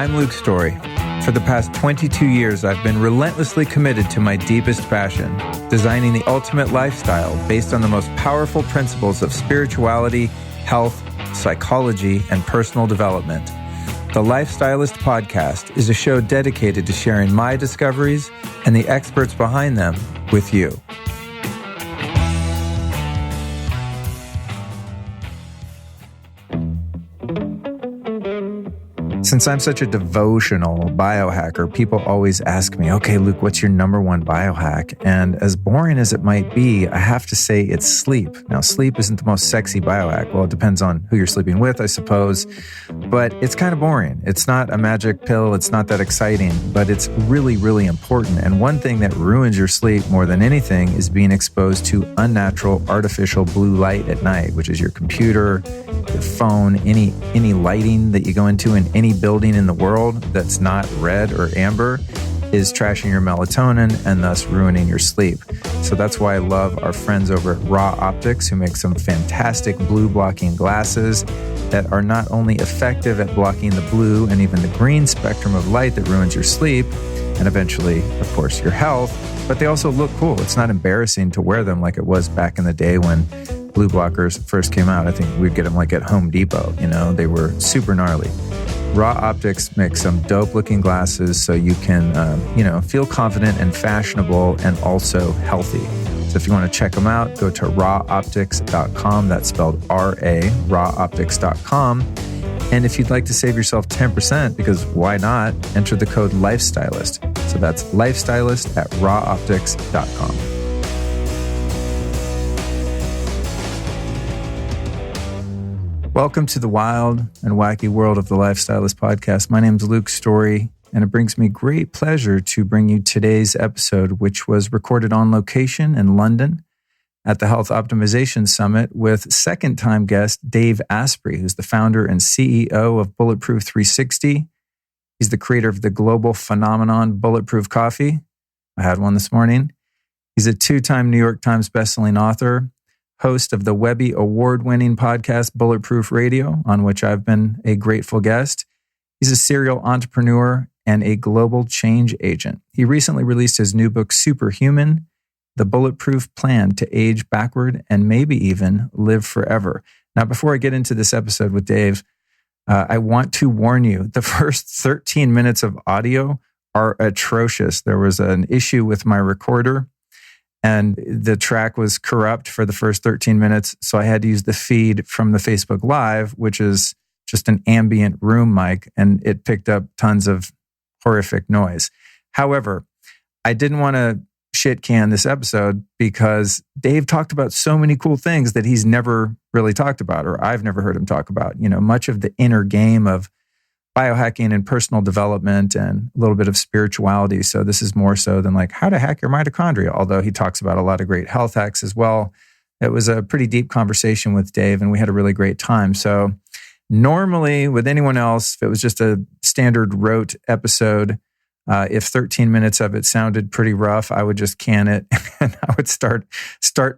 I'm Luke Story. For the past 22 years, I've been relentlessly committed to my deepest passion, designing the ultimate lifestyle based on the most powerful principles of spirituality, health, psychology, and personal development. The Lifestylist Podcast is a show dedicated to sharing my discoveries and the experts behind them with you. Since I'm such a devotional biohacker, people always ask me, okay, Luke, what's your number one biohack? And as boring as it might be, I have to say it's sleep. Now, sleep isn't the most sexy biohack. Well, it depends on who you're sleeping with, I suppose. But it's kind of boring. It's not a magic pill. It's not that exciting, but it's really, really important. And one thing that ruins your sleep more than anything is being exposed to unnatural, artificial blue light at night, which is your computer, your phone, any lighting that you go into in any building in the world that's not red or amber is trashing your melatonin and thus ruining your sleep. So that's why I love our friends over at Raw Optics, who make some fantastic blue blocking glasses that are not only effective at blocking the blue and even the green spectrum of light that ruins your sleep and eventually, of course, your health, but they also look cool. It's not embarrassing to wear them like it was back in the day when blue blockers first came out. I think we'd get them like at Home Depot, they were super gnarly. Raw Optics makes some dope looking glasses so you can, feel confident and fashionable and also healthy. So if you want to check them out, go to rawoptics.com. That's spelled R-A, rawoptics.com. And if you'd like to save yourself 10%, because why not, enter the code LIFESTYLIST. So that's LIFESTYLIST at rawoptics.com. Welcome to the wild and wacky world of the Lifestylist Podcast. My name is Luke Story, and it brings me great pleasure to bring you today's episode, which was recorded on location in London at the Health Optimization Summit with second-time guest Dave Asprey, who's the founder and CEO of Bulletproof 360. He's the creator of the global phenomenon Bulletproof coffee. I had one this morning. He's a two-time New York Times bestselling author, host of the Webby award-winning podcast Bulletproof Radio, on which I've been a grateful guest. He's a serial entrepreneur and a global change agent. He recently released his new book, Superhuman, The Bulletproof Plan to Age Backward and Maybe Even Live Forever. Now, before I get into this episode with Dave, I want to warn you, the first 13 minutes of audio are atrocious. There was an issue with my recorder, and the track was corrupt for the first 13 minutes. So I had to use the feed from the Facebook Live, which is just an ambient room mic, and it picked up tons of horrific noise. However, I didn't want to shit can this episode because Dave talked about so many cool things that he's never really talked about, or I've never heard him talk about. Much of the inner game of biohacking and personal development and a little bit of spirituality. So this is more so than like how to hack your mitochondria, although he talks about a lot of great health hacks as well. It was a pretty deep conversation with Dave, and we had a really great time. So normally with anyone else, if it was just a standard rote episode, if 13 minutes of it sounded pretty rough, I would just can it and I would start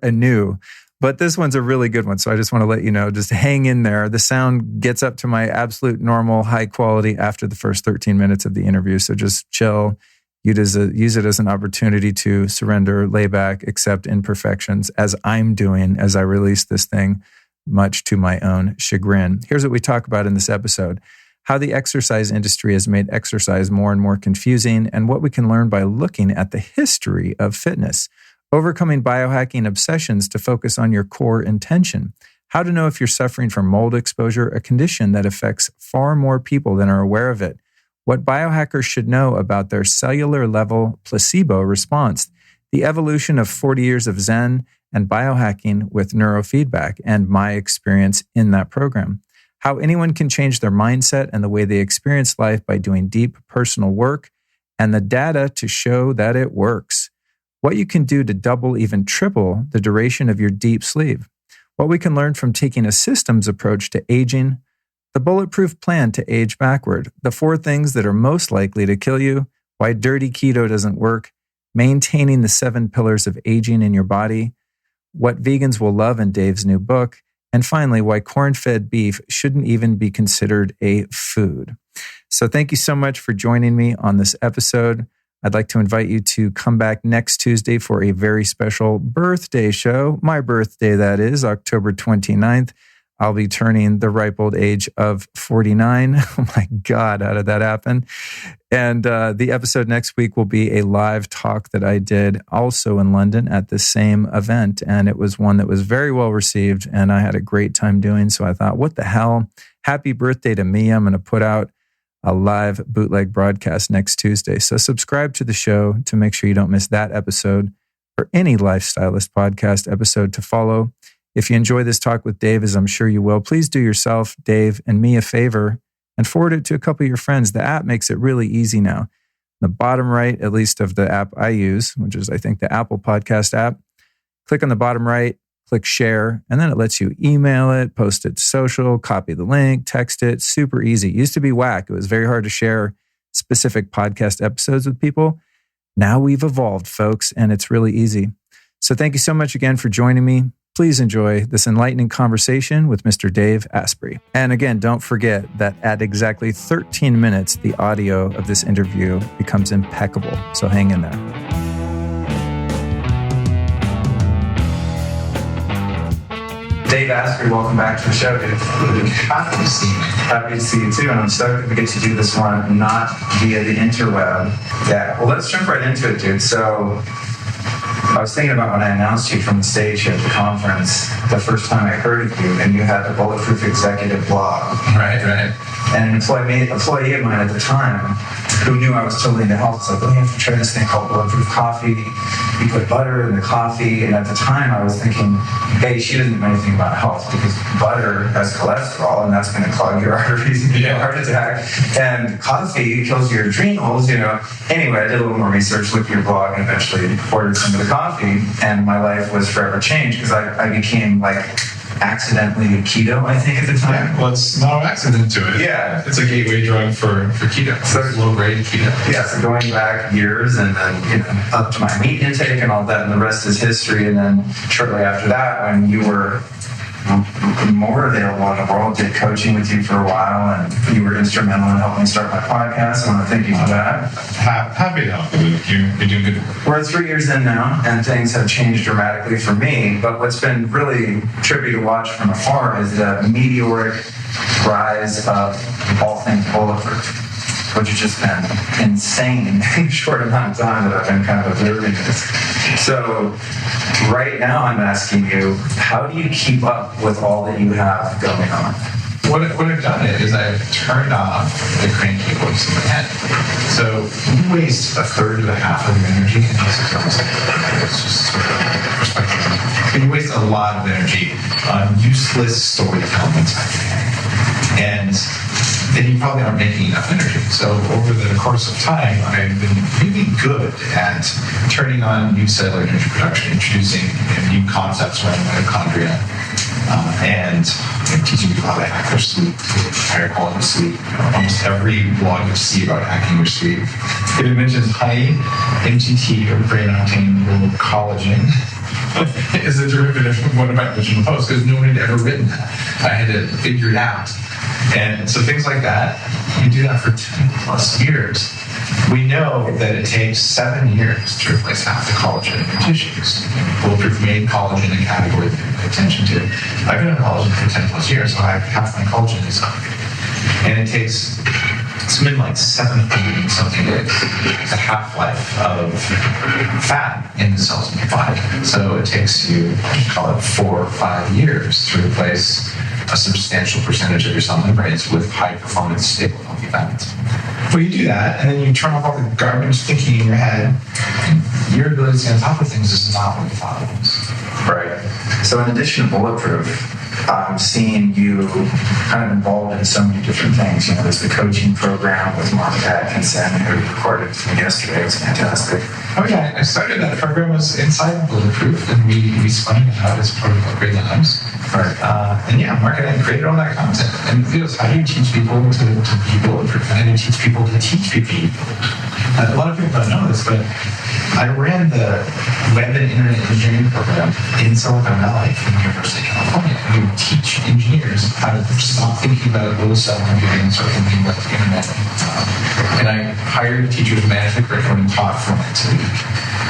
anew. But this one's a really good one. So I just want to let you know, just hang in there. The sound gets up to my absolute normal high quality after the first 13 minutes of the interview. So just chill, use it as an opportunity to surrender, lay back, accept imperfections, as I'm doing as I release this thing, much to my own chagrin. Here's what we talk about in this episode: how the exercise industry has made exercise more and more confusing, and what we can learn by looking at the history of fitness. Overcoming biohacking obsessions to focus on your core intention. How to know if you're suffering from mold exposure, a condition that affects far more people than are aware of it. What biohackers should know about their cellular level placebo response. The evolution of 40 years of Zen and biohacking with neurofeedback, and my experience in that program. How anyone can change their mindset and the way they experience life by doing deep personal work, and the data to show that it works. What you can do to double, even triple the duration of your deep sleep. What we can learn from taking a systems approach to aging. The bulletproof plan to age backward. The 4 things that are most likely to kill you. Why dirty keto doesn't work. Maintaining the 7 pillars of aging in your body. What vegans will love in Dave's new book. And finally, why corn-fed beef shouldn't even be considered a food. So thank you so much for joining me on this episode. I'd like to invite you to come back next Tuesday for a very special birthday show. My birthday, that is, October 29th. I'll be turning the ripe old age of 49. Oh my God, how did that happen? And the episode next week will be a live talk that I did also in London at the same event. And it was one that was very well received and I had a great time doing. So I thought, what the hell? Happy birthday to me. I'm going to put out a live bootleg broadcast next Tuesday. So subscribe to the show to make sure you don't miss that episode or any Lifestylist podcast episode to follow. If you enjoy this talk with Dave, as I'm sure you will, please do yourself, Dave, and me a favor and forward it to a couple of your friends. The app makes it really easy now. The bottom right, at least of the app I use, which is I think the Apple Podcast app, click on the bottom right, click share, and then it lets you email it, post it to social, copy the link, text it. Super easy. It used to be whack. It was very hard to share specific podcast episodes with people. Now we've evolved, folks, and it's really easy. So thank you so much again for joining me. Please enjoy this enlightening conversation with Mr. Dave Asprey. And again, don't forget that at exactly 13 minutes, the audio of this interview becomes impeccable. So hang in there. Dave Asprey, welcome back to the show, dude. Happy to see you. Happy to see you too, and I'm stoked to get to do this one not via the interweb. Yeah, well, let's jump right into it, dude. So I was thinking about when I announced you from the stage at the conference, the first time I heard of you, and you had the Bulletproof executive blog. Right. And an employee of mine at the time, who knew I was totally into health, said, you have to try this thing called Bulletproof coffee. You put butter in the coffee. And at the time, I was thinking, hey, she doesn't know anything about health because butter has cholesterol, and that's going to clog your arteries and give you a heart attack. And coffee kills your adrenals, Anyway, I did a little more research, looked at your blog, and eventually ordered some of the coffee. And my life was forever changed because I became accidentally keto, I think, at the time. Yeah, well, it's no accident to it. Yeah. It's a gateway drug for keto. So it's low-grade keto. Yeah, so going back years and then up to my meat intake and all that, and the rest is history. And then shortly after that, when you were more available in the world, did coaching with you for a while, and you were instrumental in helping start my podcast. I want to thank you for that. Happy to help you. You're doing good work. We're 3 years in now, and things have changed dramatically for me. But what's been really trippy to watch from afar is the meteoric rise of all things Bulletproof, which has just been insane in a short amount of time that I've been kind of observing this. So right now I'm asking you, how do you keep up with all that you have going on? What I've done is I've turned off the cranky voice in my head. So you waste a third to a half of your energy, and it's just sort of perspective. And you waste a lot of energy on useless storytelling inside your head. And then you probably aren't making enough energy. So over the course of time, I've been really good at turning on new cellular energy production, introducing new concepts around mitochondria, and teaching people how to hack their sleep, higher quality sleep. Almost every blog you see about hacking your sleep, if it mentions high MTT or brain-octane collagen, is a derivative of one of my original posts because no one had ever written that. I had to figure it out. And so things like that, you do that for 10 plus years. We know that it takes 7 years to replace half the collagen in your tissues. Bulletproof made collagen a category that we pay attention to. I've been on collagen for 10 plus years, so half my collagen is up. And it takes something like 700 and something days. It's a half-life of fat in the cells in your body. So it takes you, call it 4 or 5 years to replace a substantial percentage of your cell membranes with high-performance, stable, healthy fats. Well, you do that, and then you turn off all the garbage thinking in your head, and your ability to stay on top of things is not what you thought it was. Right. So in addition to Bulletproof, I'm seeing you kind of involved in so many different things. There's the coaching program with Mark Atkinson, who recorded from yesterday. It was fantastic. Oh yeah, I started that program was inside Bulletproof, and we spun it out as part of Upgrade Labs. Right. And yeah, Mark and I created all that content. And it was, how do you teach people to be bulletproof? And how do you teach people to teach people? A lot of people don't know this, but I ran the web and internet engineering program in Silicon Valley from the University of California. We would teach engineers how to stop thinking about low cell computing and start thinking about the internet. And I hired teachers to manage the curriculum and taught for months a week.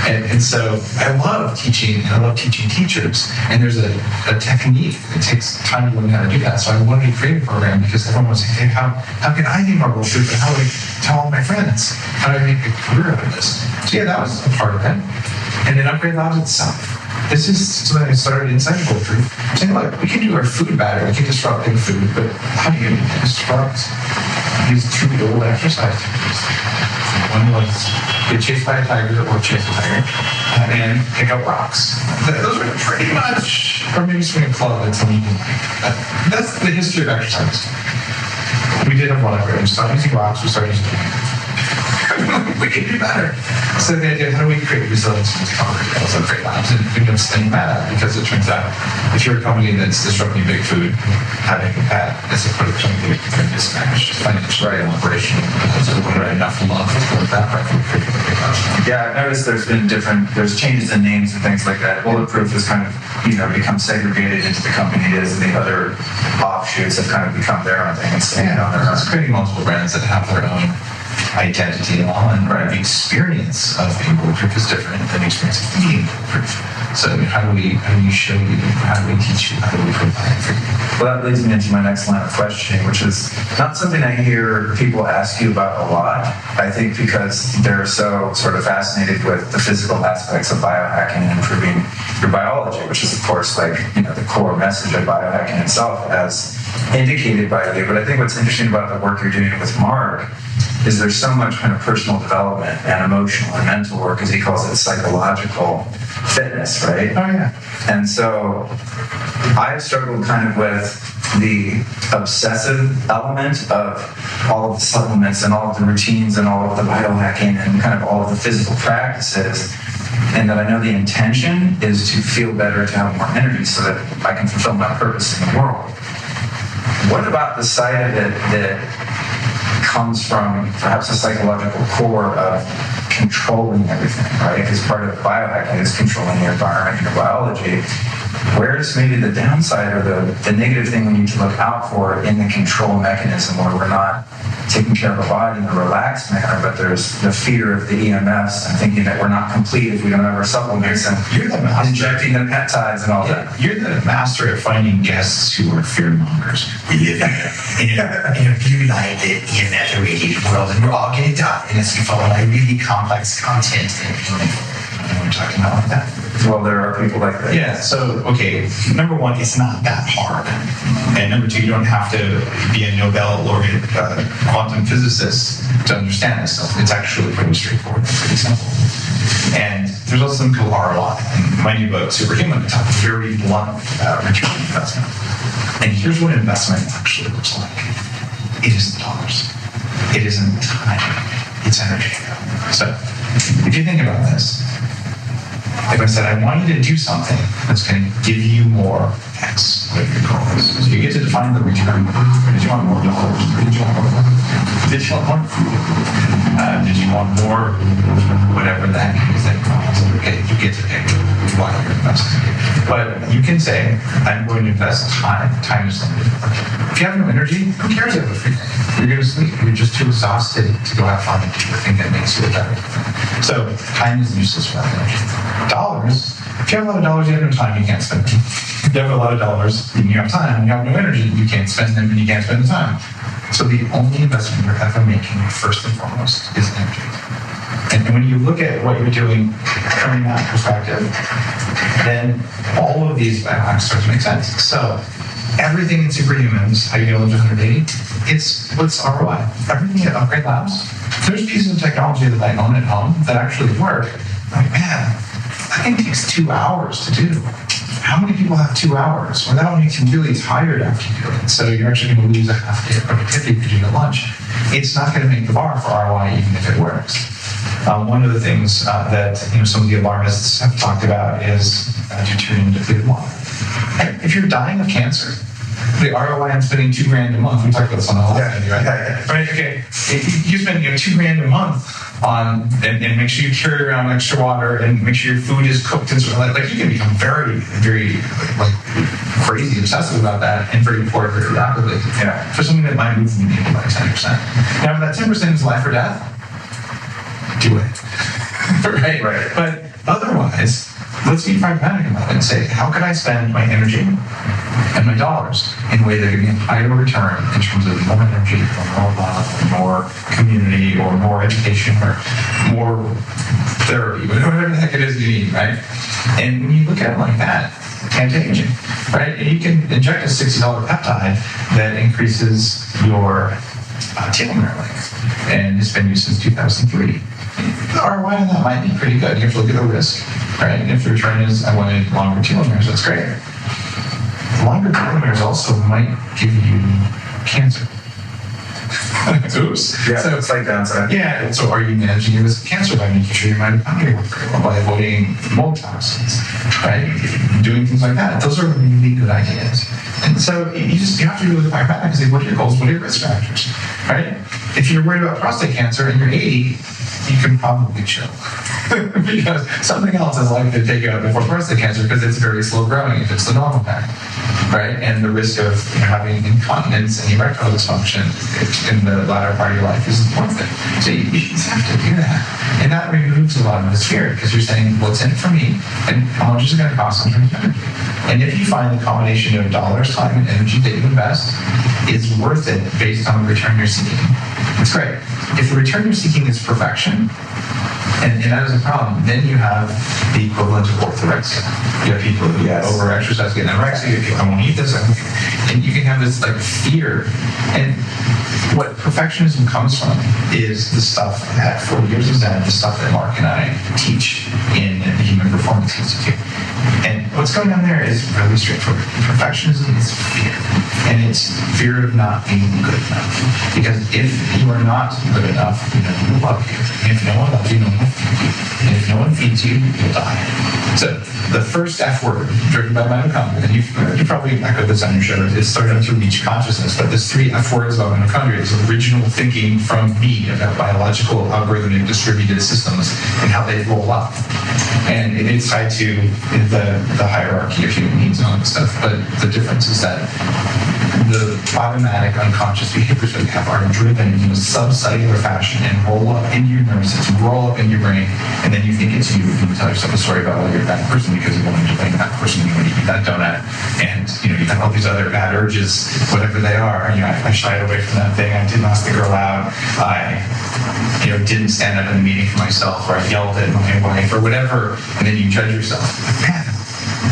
And so I love teaching, and I love teaching teachers. And there's a technique. It takes time to learn how to do that. So I wanted to create a program because everyone was saying, hey, how can I be more bulletproof? And how do I tell all my friends? How do I make a career out of this? So yeah, that was a part of it. And then Upgrade Labs itself. This is something I started inside Bulletproof. I'm saying, look, we can do our food better. We can disrupt big food, but how do you disrupt these two old exercise techniques? One was get chased by a tiger or chase a tiger, and pick up rocks. Those are pretty much, or maybe swing a club at something like that. That's the history of exercise. We did have one upgrade. We started using rocks, we started using we can do better. So the idea, how do we create resilience in this company? That was Upgrade Labs, and we ended up spinning that out because it turns out if you're a company that's disrupting big food, having that is a productivity mismatch, financially and operationally, because there wasn't enough love for that. Yeah, I've noticed there's changes in names and things like that. Bulletproof has kind of, become segregated into the company it is, and the other offshoots have kind of become their own thing and stand on their own. It's creating multiple brands that have their own identity and all, and the experience of being bulletproof is different than the experience of being bulletproof. So how do we show you, how do we teach you, how do we provide for you? Well, that leads me into my next line of questioning, which is not something I hear people ask you about a lot. I think because they're so sort of fascinated with the physical aspects of biohacking and improving your biology, which is, of course, the core message of biohacking itself as indicated by you. But I think what's interesting about the work you're doing with Mark is there's so much kind of personal development and emotional and mental work, as he calls it, psychological fitness, right? Oh, yeah. And so I've struggled kind of with the obsessive element of all of the supplements and all of the routines and all of the biohacking and kind of all of the physical practices, and that I know the intention is to feel better, to have more energy so that I can fulfill my purpose in the world. What about the side of it that comes from perhaps a psychological core of controlling everything, right? Because part of biohacking is controlling your environment, your biology. Where's maybe the downside or the negative thing we need to look out for in the control mechanism where we're not taking care of our body in a relaxed manner, but there's the fear of the EMFs and thinking that we're not complete if we don't have our supplements and injecting the peptides and all that. You're the master at finding guests who are fear mongers. We live in a blue-lighted, EMF-irradiated world, and we're all getting done unless we follow really complex content. I know what you're talking about like that. Well, there are people like that. Yeah, so, okay, number one, it's not that hard. And number two, you don't have to be a Nobel laureate Quantum physicists to understand this stuff. It's actually pretty straightforward and pretty simple. And there's also some cool ROI. In my new book, Superhuman, I talk very blunt about return on investment. And here's what investment actually looks like. It isn't dollars. It isn't time. It's energy. So if you think about this, if I said, I want you to do something that's going to give you more X, whatever your goal is. So you get to define the return. Did you want more dollars? Did you want more money? Did you want more food? Did you want more whatever that is that costs? Okay, you get to pick why you're investing. But you can say, I'm going to invest time. Time is limited. If you have no energy, who cares if you have a free day? You're going to sleep. You're just too exhausted to go have fun and do the thing that makes you better. So time is useless without energy. Dollars, if you have a lot of dollars, you have no time, you can't spend them. If you have a lot of dollars and you have time and you have no energy, you can't spend them and you can't spend the time. So the only investment you're ever making, first and foremost, is energy. And when you look at what you're doing from that perspective, then all of these biohacks start to make sense. So everything in Superhumans, how you get 180, it's what's ROI. Everything at Upgrade Labs, there's pieces of technology that I own at home that actually work. Like, man, that thing takes 2 hours to do. How many people have 2 hours? Well, that makes you really tired after you do it. So you're actually going to lose a half day of productivity if you do it at lunch. It's not going to make the bar for ROI even if it works. One of the things that some of the alarmists have talked about is deuterium depleted water. If you're dying of cancer, the ROI on spending $2,000 a month. We talked about this on the last video, right? Right. Okay. If you spend $2,000 a month on and make sure you carry around extra water and make sure your food is cooked and sort of like you can become very, very like crazy obsessive about that and very poor very rapidly. Yeah. For something that might move the needle by 10%. Now, if that 10% is life or death, do it. Right. But otherwise, let's be pragmatic about it and say, how can I spend my energy and my dollars in a way that give me a higher return in terms of more energy or more love or more community or more education or more therapy, whatever the heck it is you need, right? And when you look at it like that, anti-aging, right? And you can inject a $60 peptide that increases your telomere length, and it's been used since 2003. The ROI on that might be pretty good. You have to look at the risk, right? And if the return is, I wanted longer telomeres, that's great. Longer telomeres also might give you cancer. Oops. Yeah, so it's like downside. Yeah, so are you managing your risk of cancer by making sure your mitochondria work very well, by avoiding mold toxins, right? Doing things like that. Those are really good ideas. And so you have to be really pragmatic and say, what are your goals? What are your risk factors, right? If you're worried about prostate cancer and you're 80, you can probably chill. Because something else is likely to take you out before prostate cancer because it's very slow growing if it's the normal kind, right? And the risk of having incontinence and erectile dysfunction in the latter part of your life isn't worth it. So you just have to do that. And that removes a lot of this fear because you're saying, what's in it for me and how much is it going to cost in terms of energy? And if you find the combination of dollars, time, and energy that you invest is worth it based on the return you're seeking, it's great. If the return you're seeking is perfection, and that is a problem, then you have the equivalent of orthorexia. You have people who over-exercise, get anorexia, I won't eat this, and you can have this like fear. And what perfectionism comes from is the stuff that 40 years of Zen, the stuff that Mark and I teach in the Human Performance Institute. And what's going on there is really straightforward. Perfectionism is fear. And it's fear of not being good enough. Because if you are not good enough, no one will love you. And if no one loves you, no one will feed you. And if no one feeds you, you'll die. So the first F word, driven by mitochondria, and you probably echoed this on your show, is starting to reach consciousness. But there's 3 F words about mitochondria. It's original thinking from me about biological algorithmic distributed systems and how they roll up. And it is tied to the hierarchy of human needs and all that stuff. But the difference is that the automatic unconscious behaviors that we have are driven in a subcellular fashion and roll up into your nervous system, roll up in your brain, and then you think it's you. You tell yourself a story about why you're a bad person because you wanted to blame that person, you want to eat that donut, and you have all these other bad urges, whatever they are. I shied away from that thing. I didn't ask the girl out. I didn't stand up in a meeting for myself, or I yelled at my wife, or whatever, and then you judge yourself. Man,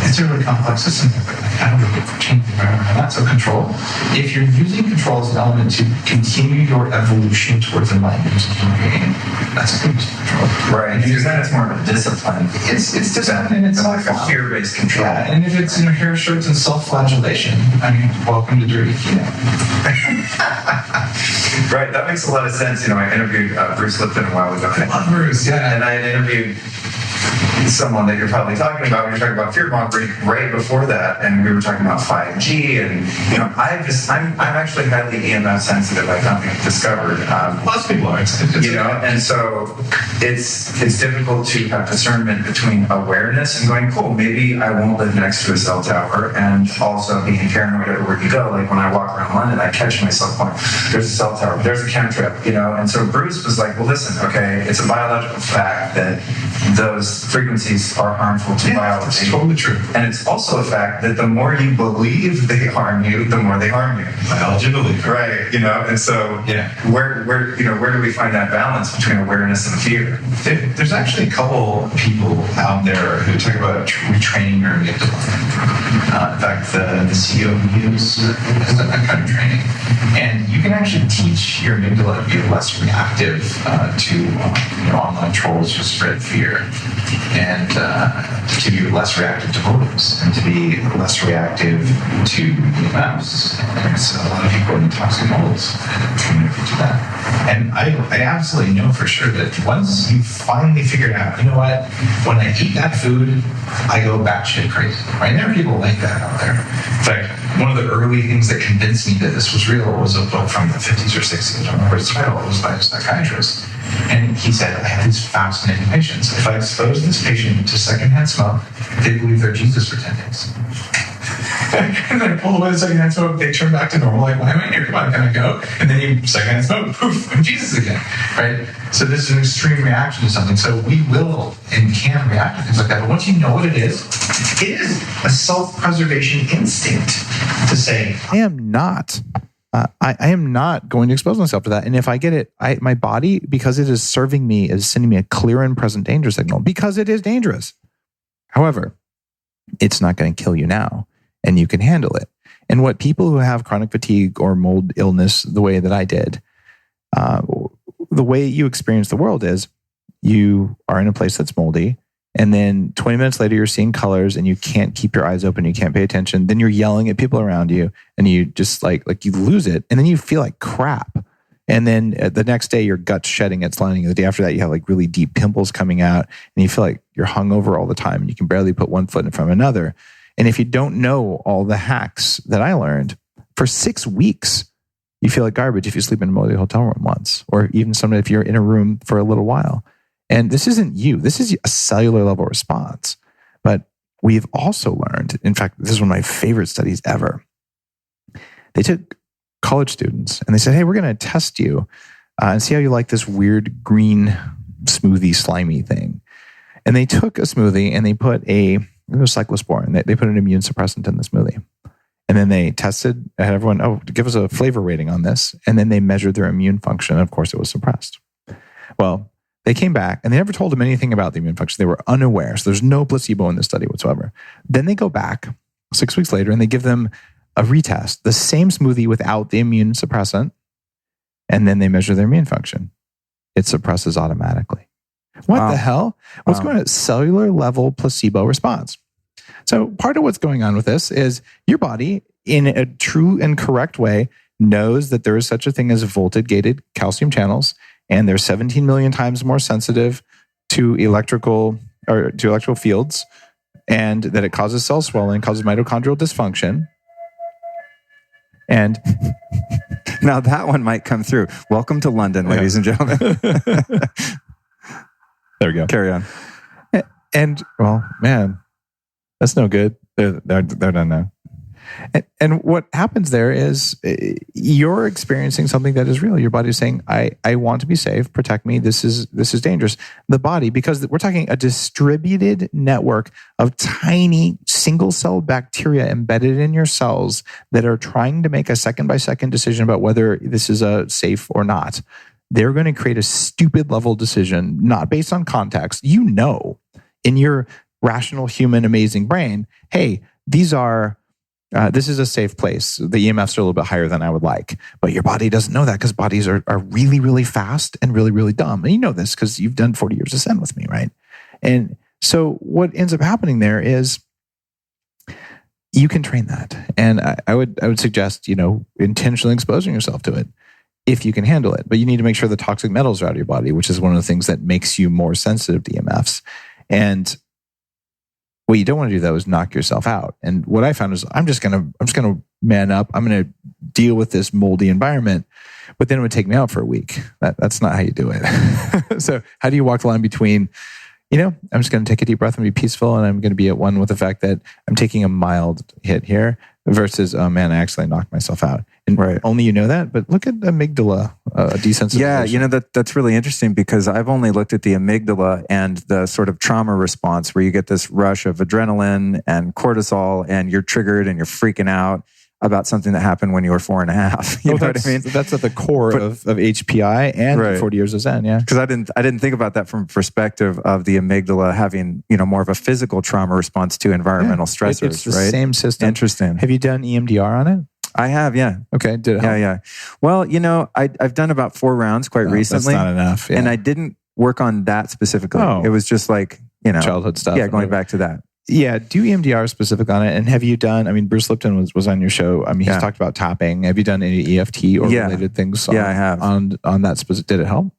it's a really complex system. I don't really change the environment on that. So control. If you're using control as an element to continue your evolution towards enlightenment as a human being, that's a good use of control. Right. Because then it's more of a discipline. It's discipline. It's like a fear-based control. Yeah. And if it's hair shirts and self-flagellation, welcome to dirty keto. Right. That makes a lot of sense. I interviewed Bruce Lipton a while ago. I love Bruce. Yeah. And I had interviewed someone that you're probably talking about when you're talking about fear mongering right before that, and we were talking about 5G, and I'm actually highly EMF sensitive. I discovered. Lots of people are. And so it's difficult to have discernment between awareness and going, cool, maybe I won't live next to a cell tower, and also being paranoid everywhere you go. Like when I walk around London, I catch myself going, there's a cell tower, there's a chemtrip, and so Bruce was like, well, listen, okay, it's a biological fact that those frequencies are harmful to biology. That's totally true. And it's also a fact that the more you believe they harm you, the more they harm you. Biology belief. Right, and so where do we find that balance between awareness and fear? There's actually a couple people out there who talk about retraining your amygdala. In fact, the CEO has done that kind of training. And you can actually teach your amygdala to be less reactive to online trolls who spread fear, and to be less reactive to motives, and to be less reactive to EMFs. There's a lot of people in toxic molds that communicate to that. And I absolutely know for sure that once you finally figure out, you know what, when I eat that food, I go batshit crazy. Right? There are people like that out there. In fact, one of the early things that convinced me that this was real was a book from the 50s or 60s. I don't remember its title. It was by a psychiatrist. And he said, I have these fascinating patients. If I expose this patient to secondhand smoke, they believe they're Jesus for 10 days. And then I pull away the secondhand smoke, they turn back to normal, like, why am I here? Come on, can I go? And then you secondhand smoke, poof, I'm Jesus again, right? So this is an extreme reaction to something. So we will and can react to things like that. But once you know what it is a self-preservation instinct to say, I am not going to expose myself to that. And if I get it, my body, because it is serving me, is sending me a clear and present danger signal because it is dangerous. However, it's not going to kill you now, and you can handle it. And what people who have chronic fatigue or mold illness, the way that I did, the way you experience the world is you are in a place that's moldy, and then 20 minutes later, you're seeing colors and you can't keep your eyes open. You can't pay attention. Then you're yelling at people around you and you just like you lose it. And then you feel like crap. And then the next day, your gut's shedding its lining. The day after that, you have like really deep pimples coming out and you feel like you're hungover all the time and you can barely put one foot in front of another. And if you don't know all the hacks that I learned, for 6 weeks, you feel like garbage if you sleep in a moldy hotel room once, or even sometimes if you're in a room for a little while. And this isn't you. This is a cellular level response. But we've also learned, in fact, this is one of my favorite studies ever. They took college students and they said, hey, we're going to test you and see how you like this weird green smoothie slimy thing. And they took a smoothie and they put it was cyclosporin. They put an immune suppressant in the smoothie. And then they tested, had everyone, give us a flavor rating on this. And then they measured their immune function. And of course, it was suppressed. Well, they came back and they never told them anything about the immune function. They were unaware. So there's no placebo in this study whatsoever. Then they go back 6 weeks later and they give them a retest, the same smoothie without the immune suppressant. And then they measure their immune function. It suppresses automatically. What the hell? What's going on? Cellular level placebo response. So part of what's going on with this is your body, in a true and correct way, knows that there is such a thing as voltage-gated calcium channels, and they're 17 million times more sensitive to electrical fields, and that it causes cell swelling, causes mitochondrial dysfunction. And now that one might come through. Welcome to London, ladies and gentlemen. There we go. Carry on. And well, man, that's no good. They're done now. And what happens there is you're experiencing something that is real. Your body's saying, I want to be safe, protect me. This is dangerous. The body, because we're talking a distributed network of tiny single cell bacteria embedded in your cells that are trying to make a second by second decision about whether this is safe or not. They're going to create a stupid level decision, not based on context. You know, in your rational, human, amazing brain, hey, this is a safe place. The EMFs are a little bit higher than I would like. But your body doesn't know that because bodies are really, really fast and really, really dumb. And you know this because you've done 40 years of Zen with me, right? And so what ends up happening there is you can train that. And I would suggest, intentionally exposing yourself to it if you can handle it. But you need to make sure the toxic metals are out of your body, which is one of the things that makes you more sensitive to EMFs. And what you don't want to do, though, is knock yourself out. And what I found is I'm just gonna man up. I'm gonna deal with this moldy environment, but then it would take me out for a week. That's not how you do it. So how do you walk the line between, I'm just gonna take a deep breath and be peaceful, and I'm gonna be at one with the fact that I'm taking a mild hit here versus, oh man, I actually knocked myself out. And only you know that, but look at amygdala desensitization. Yeah, that's really interesting because I've only looked at the amygdala and the sort of trauma response where you get this rush of adrenaline and cortisol and you're triggered and you're freaking out about something that happened when you were 4.5. You know what I mean? That's at the core of HPI and 40 years of Zen, yeah. Because I didn't think about that from perspective of the amygdala having, more of a physical trauma response to environmental stressors, it's the same system. Interesting. Have you done EMDR on it? I have, yeah. Okay, did it help? Yeah. Well, I've done about 4 rounds quite recently. That's not enough. Yeah. And I didn't work on that specifically. Oh. It was just like, childhood stuff. Yeah, going back to that. Yeah, do EMDR specific on it. And have you done, I mean, Bruce Lipton was on your show. I mean, he's talked about tapping. Have you done any EFT or related things I have. on that specific? Did it help?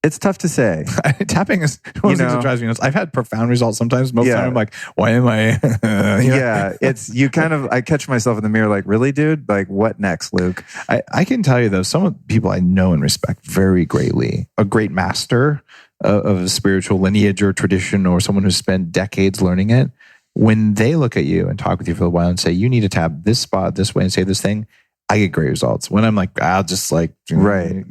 It's tough to say. Tapping is one of the things that drives me nuts. I've had profound results sometimes. Most of the time I'm like, why am I? It's I catch myself in the mirror like, really, dude? Like, what next, Luke? I can tell you though, some of the people I know and respect very greatly, a great master of a spiritual lineage or tradition, or someone who's spent decades learning it, when they look at you and talk with you for a while and say, you need to tap this spot this way and say this thing, I get great results. When I'm like, I'll just like, right.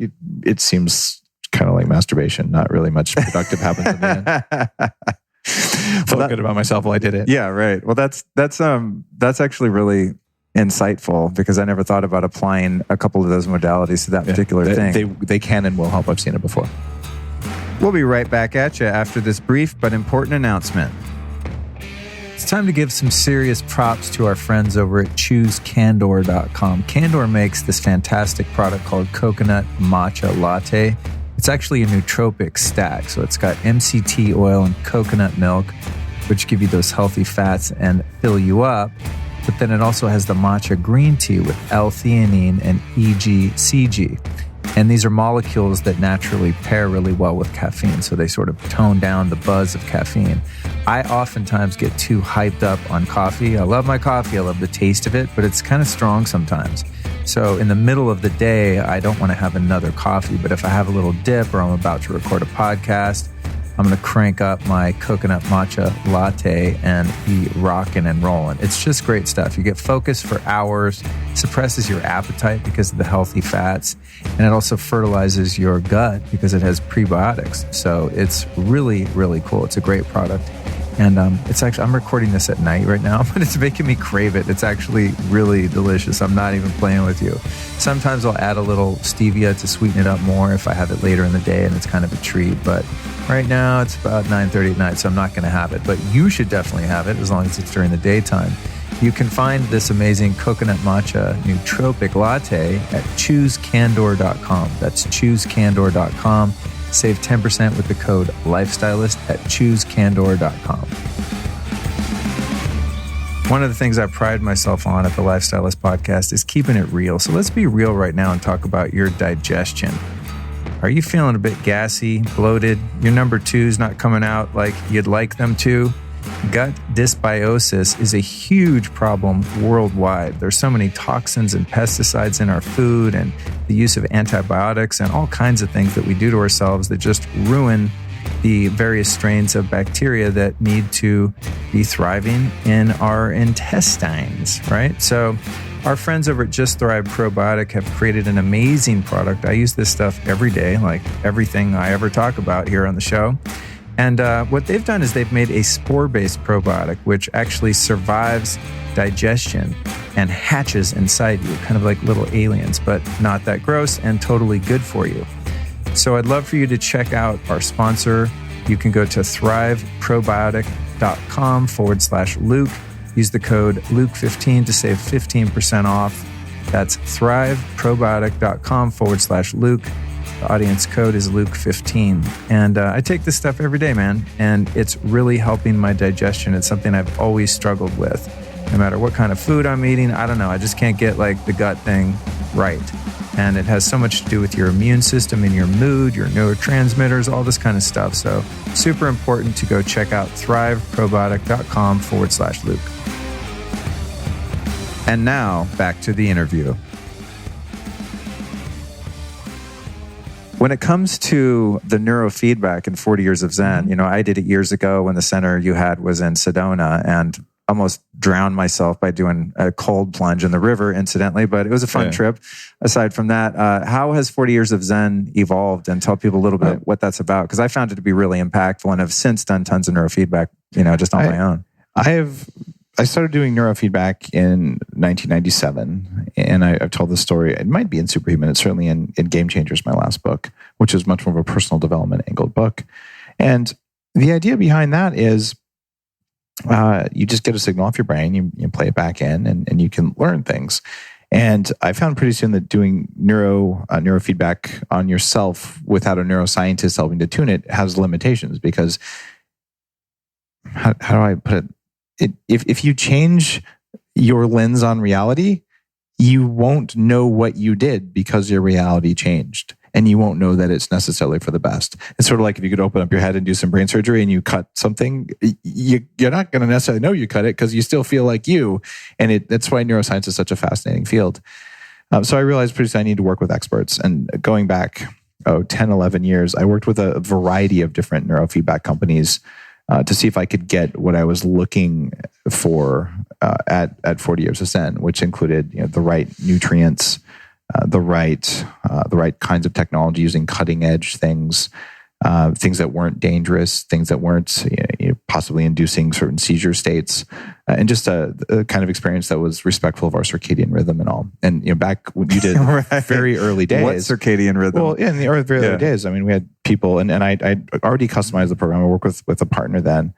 It seems kind of like masturbation. Not really much productive happens in the end. Felt good about myself while I did it. Yeah, right. Well, that's actually really insightful, because I never thought about applying a couple of those modalities to that particular thing. They can and will help. I've seen it before. We'll be right back at you after this brief but important announcement. It's time to give some serious props to our friends over at ChooseCandor.com. Candor makes this fantastic product called Coconut Matcha Latte. It's actually a nootropic stack, so it's got MCT oil and coconut milk, which give you those healthy fats and fill you up. But then it also has the matcha green tea with L-theanine and EGCG. And these are molecules that naturally pair really well with caffeine, so they sort of tone down the buzz of caffeine. I oftentimes get too hyped up on coffee. I love my coffee. I love the taste of it, but it's kind of strong sometimes. So in the middle of the day, I don't want to have another coffee, but if I have a little dip or I'm about to record a podcast, I'm going to crank up my coconut matcha latte and be rocking and rolling. It's just great stuff. You get focus for hours, suppresses your appetite because of the healthy fats, and it also fertilizes your gut because it has prebiotics. So it's really, really cool. It's a great product. And it's actually, I'm recording this at night right now, but it's making me crave it. It's actually really delicious. I'm not even playing with you. Sometimes I'll add a little stevia to sweeten it up more if I have it later in the day and it's kind of a treat. But right now it's about 9:30 at night, so I'm not going to have it. But you should definitely have it as long as it's during the daytime. You can find this amazing coconut matcha nootropic latte at ChooseCandor.com. That's ChooseCandor.com. Save 10% with the code LifeStylist at ChooseCandor.com. One of the things I pride myself on at the Lifestylist podcast is keeping it real. So let's be real right now and talk about your digestion. Are you feeling a bit gassy, bloated? Your number two's not coming out like you'd like them to? Gut dysbiosis is a huge problem worldwide. There's so many toxins and pesticides in our food and the use of antibiotics and all kinds of things that we do to ourselves that just ruin the various strains of bacteria that need to be thriving in our intestines, right? So our friends over at Just Thrive Probiotic have created an amazing product. I use this stuff every day, like everything I ever talk about here on the show. And what they've done is they've made a spore-based probiotic, which actually survives digestion and hatches inside you, kind of like little aliens, but not that gross and totally good for you. So I'd love for you to check out our sponsor. You can go to thriveprobiotic.com/Luke. Use the code Luke15 to save 15% off. That's thriveprobiotic.com/Luke. The audience code is Luke15. And I take this stuff every day, man. And it's really helping my digestion. It's something I've always struggled with. No matter what kind of food I'm eating, I don't know. I just can't get like the gut thing right. And it has so much to do with your immune system and your mood, your neurotransmitters, all this kind of stuff. So super important to go check out thriveprobiotic.com/Luke. And now back to the interview. When it comes to the neurofeedback in 40 Years of Zen, you know, I did it years ago when the center you had was in Sedona and almost drowned myself by doing a cold plunge in the river, incidentally, but it was a fun trip. Aside from that, how has 40 Years of Zen evolved? And tell people a little bit what that's about, because I found it to be really impactful and have since done tons of neurofeedback, you know, just on my own. I started doing neurofeedback in 1997, and I've told this story. It might be in Superhuman. It's certainly in Game Changers, my last book, which is much more of a personal development angled book. And the idea behind that is you just get a signal off your brain, you play it back in, and you can learn things. And I found pretty soon that doing neurofeedback on yourself without a neuroscientist helping to tune it has limitations, because how do I put it? If you change your lens on reality, you won't know what you did because your reality changed. And you won't know that it's necessarily for the best. It's sort of like if you could open up your head and do some brain surgery and you cut something, you're not going to necessarily know you cut it because you still feel like you. And that's why neuroscience is such a fascinating field. So I realized pretty soon I need to work with experts. And going back 10, 11 years, I worked with a variety of different neurofeedback companies to see if I could get what I was looking for at 40 Years of Zen, which included the right nutrients, the right kinds of technology, using cutting edge things, things that weren't dangerous, things that weren't possibly inducing certain seizure states, and just a kind of experience that was respectful of our circadian rhythm and all. And back when you did right. very early days, what circadian rhythm? Well, in the very early days, I mean, we had people, and I already customized the program. I worked with a partner then.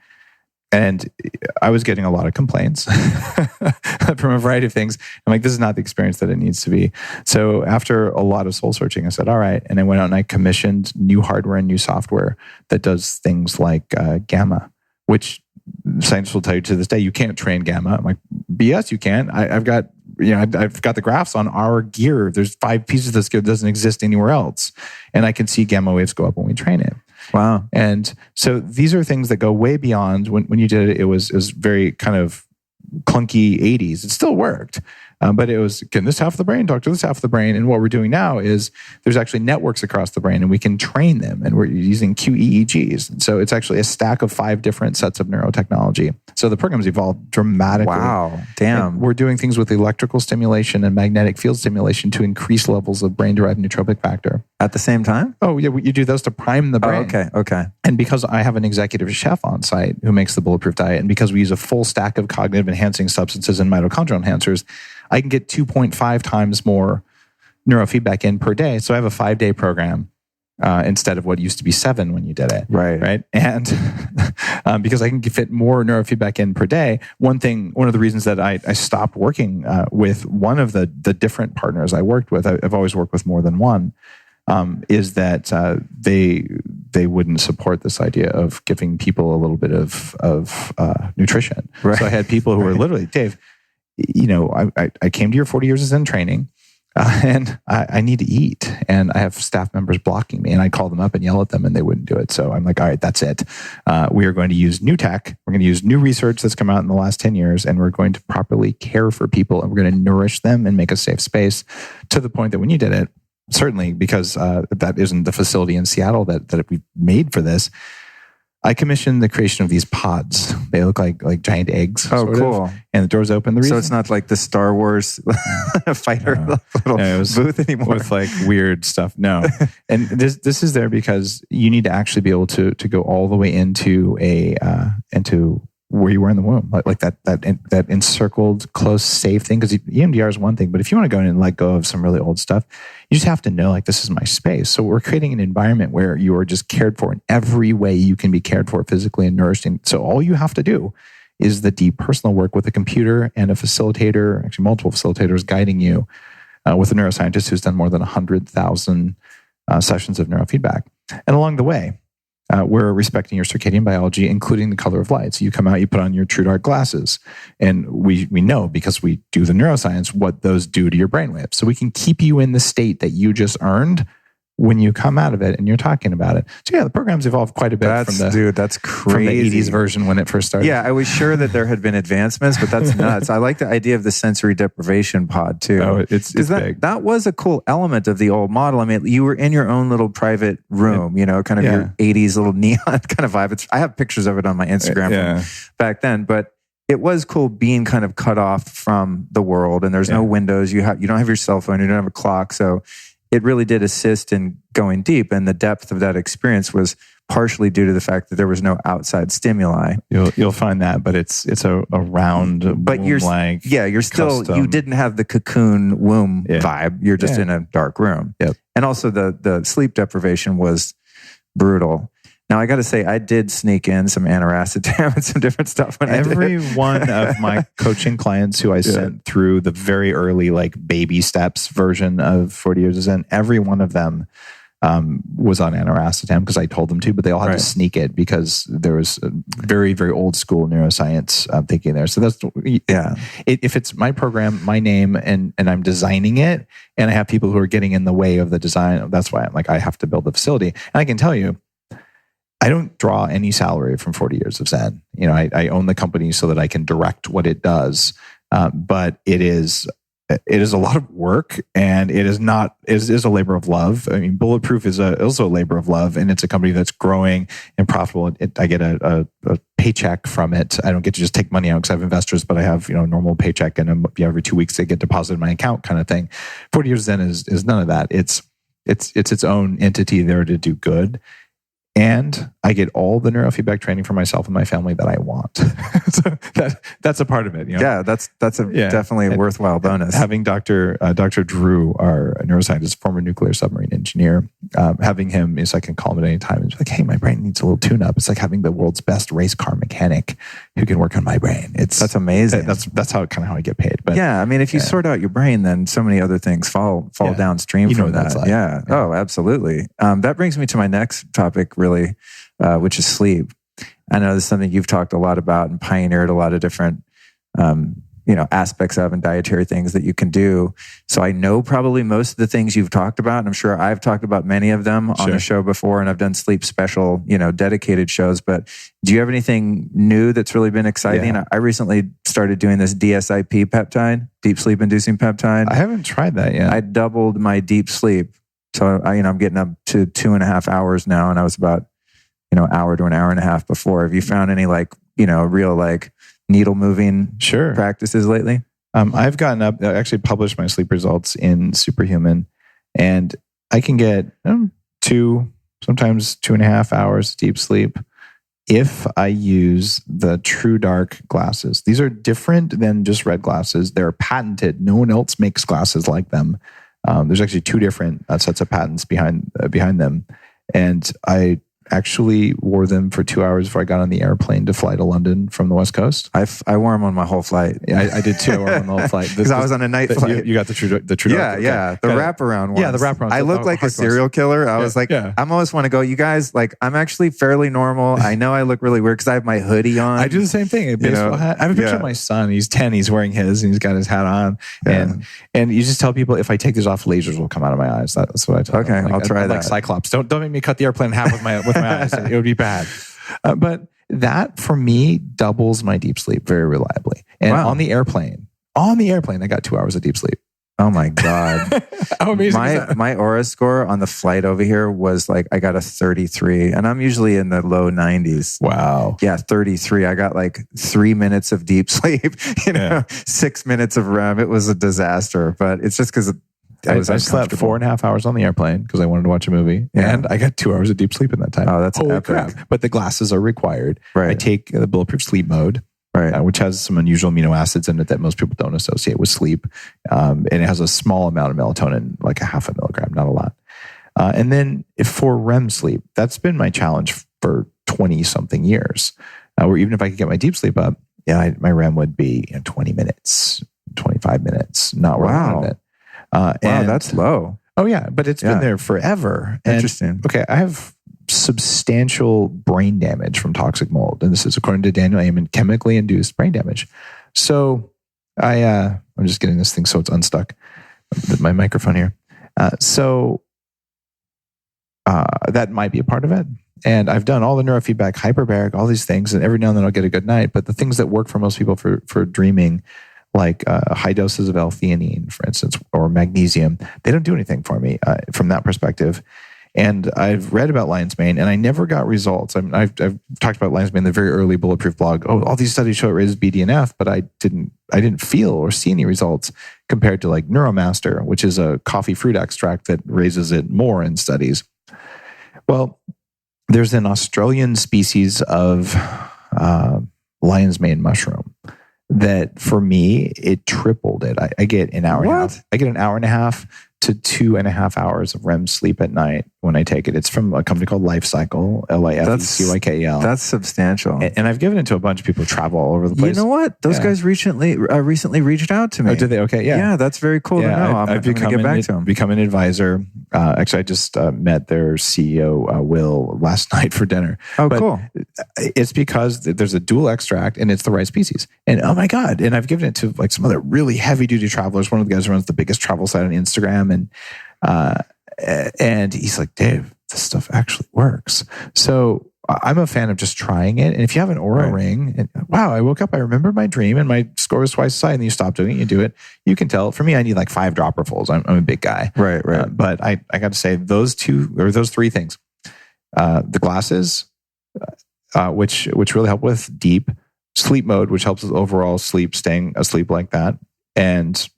And I was getting a lot of complaints from a variety of things. I'm like, this is not the experience that it needs to be. So after a lot of soul searching, I said, all right. And I went out and I commissioned new hardware and new software that does things like gamma, which scientists will tell you to this day, you can't train gamma. I'm like, BS, you can. I've got the graphs on our gear. There's 5 pieces of this gear that doesn't exist anywhere else. And I can see gamma waves go up when we train it. Wow. And so these are things that go way beyond when you did it. It was very kind of clunky 80s. It still worked. But it was, can this half of the brain talk to this half of the brain? And what we're doing now is there's actually networks across the brain and we can train them, and we're using QEEGs. And so it's actually a stack of 5 different sets of neurotechnology. So the program's evolved dramatically. Wow. Damn. And we're doing things with electrical stimulation and magnetic field stimulation to increase levels of brain-derived nootropic factor. At the same time? Oh, yeah. You do those to prime the brain. Oh, okay. And because I have an executive chef on site who makes the Bulletproof diet, and because we use a full stack of cognitive enhancing substances and mitochondrial enhancers, I can get 2.5 times more neurofeedback in per day. So I have a 5-day program instead of what used to be 7 when you did it. Right. And because I can fit more neurofeedback in per day, one of the reasons that I stopped working with one of the different partners I worked with, I've always worked with more than one, is that they wouldn't support this idea of giving people a little bit of nutrition. Right. So I had people who were literally, Dave, I came to your 40 years of Zen training, and I need to eat, and I have staff members blocking me, and I call them up and yell at them, and they wouldn't do it. So I'm like, all right, that's it. We are going to use new tech. We're going to use new research that's come out in the last 10 years, and we're going to properly care for people, and we're going to nourish them and make a safe space, to the point that when you did it, certainly because that isn't the facility in Seattle that we made for this, I commissioned the creation of these pods. They look like giant eggs. Oh, cool. And the doors open. So it's not like the Star Wars fighter little booth anymore. With like weird stuff. No. And this is there because you need to actually be able to go all the way into into where you were in the womb. Like that encircled, close, safe thing. Because EMDR is one thing, but if you want to go in and let go of some really old stuff, you just have to know, like, this is my space. So we're creating an environment where you are just cared for in every way you can be cared for physically and nourished. And so all you have to do is the deep personal work with a computer and a facilitator, actually multiple facilitators guiding you, with a neuroscientist who's done more than 100,000 sessions of neurofeedback. And along the way, we're respecting your circadian biology, including the color of light. So you come out, you put on your true dark glasses, and we know, because we do the neuroscience, what those do to your brainwaves. So we can keep you in the state that you just earned when you come out of it and you're talking about it. So yeah, the program's evolved quite a bit that's crazy. From the 80s version when it first started. Yeah, I was sure that there had been advancements, but that's nuts. I like the idea of the sensory deprivation pod too. Oh, it's big. That was a cool element of the old model. I mean, you were in your own little private room, kind of your 80s little neon kind of vibe. I have pictures of it on my Instagram from back then, but it was cool being kind of cut off from the world, and there's no windows. You don't have your cell phone, you don't have a clock, so it really did assist in going deep, and the depth of that experience was partially due to the fact that there was no outside stimuli. You'll find that, but it's a round, but you're still custom. You didn't have the cocoon womb vibe. You're just in a dark room. Yep. And also the sleep deprivation was brutal. Now I got to say, I did sneak in some aniracetam and some different stuff when every I did. one of my coaching clients who I sent through the very early, like, baby steps version of 40 Years of Zen, every one of them was on aniracetam because I told them to, but they all had to sneak it because there was a very, very old school neuroscience thinking there. So that's, if it's my program, my name, and I'm designing it, and I have people who are getting in the way of the design, that's why I'm like, I have to build the facility. And I can tell you, I don't draw any salary from 40 years of Zen. I own the company so that I can direct what it does. But it is a lot of work, and it is a labor of love. I mean, Bulletproof is also a labor of love, and it's a company that's growing and profitable. I get a paycheck from it. I don't get to just take money out because I have investors, but I have a normal paycheck, and every 2 weeks they get deposited in my account, kind of thing. 40 years Zen is none of that. It's its own entity there to do good. And I get all the neurofeedback training for myself and my family that I want. So that's a part of it. Yeah, that's definitely a worthwhile bonus. Having Dr. Drew, our neuroscientist, former nuclear submarine engineer, having him is I can call him at any time. It's like, hey, my brain needs a little tune-up. It's like having the world's best race car mechanic who can work on my brain. That's amazing. That's how I get paid. But yeah, I mean, if you sort out your brain, then so many other things fall downstream from that. Like. Yeah. Oh, absolutely. That brings me to my next topic, really, which is sleep. I know this is something you've talked a lot about and pioneered a lot of different, aspects of and dietary things that you can do. So I know probably most of the things you've talked about, and I'm sure I've talked about many of them on the show before, and I've done sleep special, dedicated shows. But do you have anything new that's really been exciting? Yeah. I recently started doing this DSIP peptide, deep sleep inducing peptide. I haven't tried that yet. I doubled my deep sleep. So I'm getting up to 2.5 hours now, and I was about, hour to an hour and a half before. Have you found any real needle moving practices lately? I've gotten up, I actually published my sleep results in Superhuman, and I can get 2, sometimes 2.5 hours deep sleep if I use the True Dark glasses. These are different than just red glasses. They're patented. No one else makes glasses like them. There's actually 2 different sets of patents behind them. And I actually wore them for 2 hours before I got on the airplane to fly to London from the West Coast. I wore them on my whole flight. Yeah, I did too. I wore them on the whole flight. Because I was on a night flight. You got the True Dark. Yeah. The wraparound ones. Yeah, the wraparound. I look like a serial killer. I was like, I'm always want to go, you guys, I'm actually fairly normal. I know I look really weird because I have my hoodie on. I do the same thing. A baseball hat. I have a picture of my son. He's 10. He's wearing his, and he's got his hat on. Yeah. And you just tell people, if I take this off, lasers will come out of my eyes. That's what I tell them. Okay, I'll try that. Like Cyclops. Don't make me cut the airplane in half with my eyes. It would be bad. But that for me doubles my deep sleep very reliably. And on the airplane, I got 2 hours of deep sleep. Oh my God. How amazing is that? My Aura score on the flight over here was I got a 33, and I'm usually in the low 90s. Wow. Yeah, 33. I got 3 minutes of deep sleep, 6 minutes of REM. It was a disaster, but it's just because I slept 4.5 hours on the airplane because I wanted to watch a movie, and I got 2 hours of deep sleep in that time. Oh, that's epic. Crap. But the glasses are required. Right. I take the Bulletproof sleep mode, which has some unusual amino acids in it that most people don't associate with sleep. And it has a small amount of melatonin, like 0.5 milligram, not a lot. And then for REM sleep, that's been my challenge for 20 something years, where even if I could get my deep sleep up, my REM would be 20 minutes, 25 minutes, not where I wanted it. And that's low. Oh yeah, but it's been there forever. Interesting. Okay, I have substantial brain damage from toxic mold, and this is according to Daniel Amen, chemically induced brain damage. So I'm just getting this thing so it's unstuck, my microphone here. So that might be a part of it. And I've done all the neurofeedback, hyperbaric, all these things, and every now and then I'll get a good night. But the things that work for most people for dreaming, like high doses of L-theanine, for instance, or magnesium, they don't do anything for me from that perspective. And I've read about lion's mane, and I never got results. I've talked about lion's mane in the very early Bulletproof blog. Oh, all these studies show it raises BDNF, but I didn't feel or see any results compared to Neuromaster, which is a coffee fruit extract that raises it more in studies. Well, there's an Australian species of lion's mane mushroom that for me, it tripled it. I get an hour and a half. I get an hour and a half to 2.5 hours of REM sleep at night when I take it. It's from a company called Life Cycle, Lifecykel. That's substantial. And I've given it to a bunch of people who travel all over the place. You know what? Those guys recently reached out to me. Oh, did they? Okay, yeah. Yeah, that's very cool to know. I'm going to get back to them. Become an advisor. Actually, I just met their CEO, Will, last night for dinner. Oh, cool. It's because there's a dual extract and it's the right species. And oh my God. And I've given it to like some other really heavy duty travelers. One of the guys runs the biggest travel site on Instagram. And he's like, Dave, this stuff actually works. So I'm a fan of just trying it. And if you have an Oura ring, and wow, I woke up, I remembered my dream and my score was twice as high, and then you stop doing it, you do it, you can tell. For me, I need like 5 dropperfuls. I'm a big guy. Right. But I got to say those 3 things, the glasses, which really help with deep sleep mode, which helps with overall sleep, staying asleep like that. And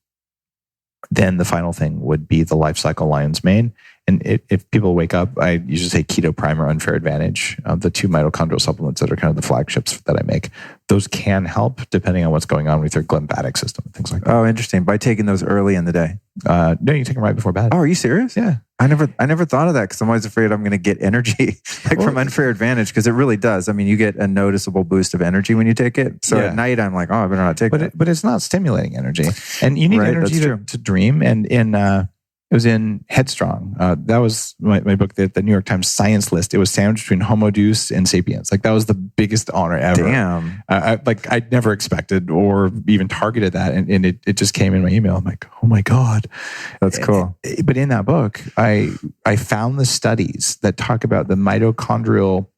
then the final thing would be the Life Cycle Lion's Mane. And if people wake up, I usually say Keto Primer, Unfair Advantage, the 2 mitochondrial supplements that are kind of the flagships that I make. Those can help depending on what's going on with your glymphatic system and things like that. Oh, interesting. By taking those early in the day? No, you take them right before bed. Oh, are you serious? Yeah. I never thought of that because I'm always afraid I'm going to get energy from Unfair Advantage, because it really does. I mean, you get a noticeable boost of energy when you take it. So at night, I'm like, oh, I better not take that. But it's not stimulating energy. And you need energy to dream. And it was in Headstrong. That was my book, the New York Times Science List. It was sandwiched between Homo Deus and Sapiens. Like that was the biggest honor ever. Damn. I'd never expected or even targeted that. And it just came in my email. I'm like, oh my God. That's cool. But in that book, I found the studies that talk about the mitochondrial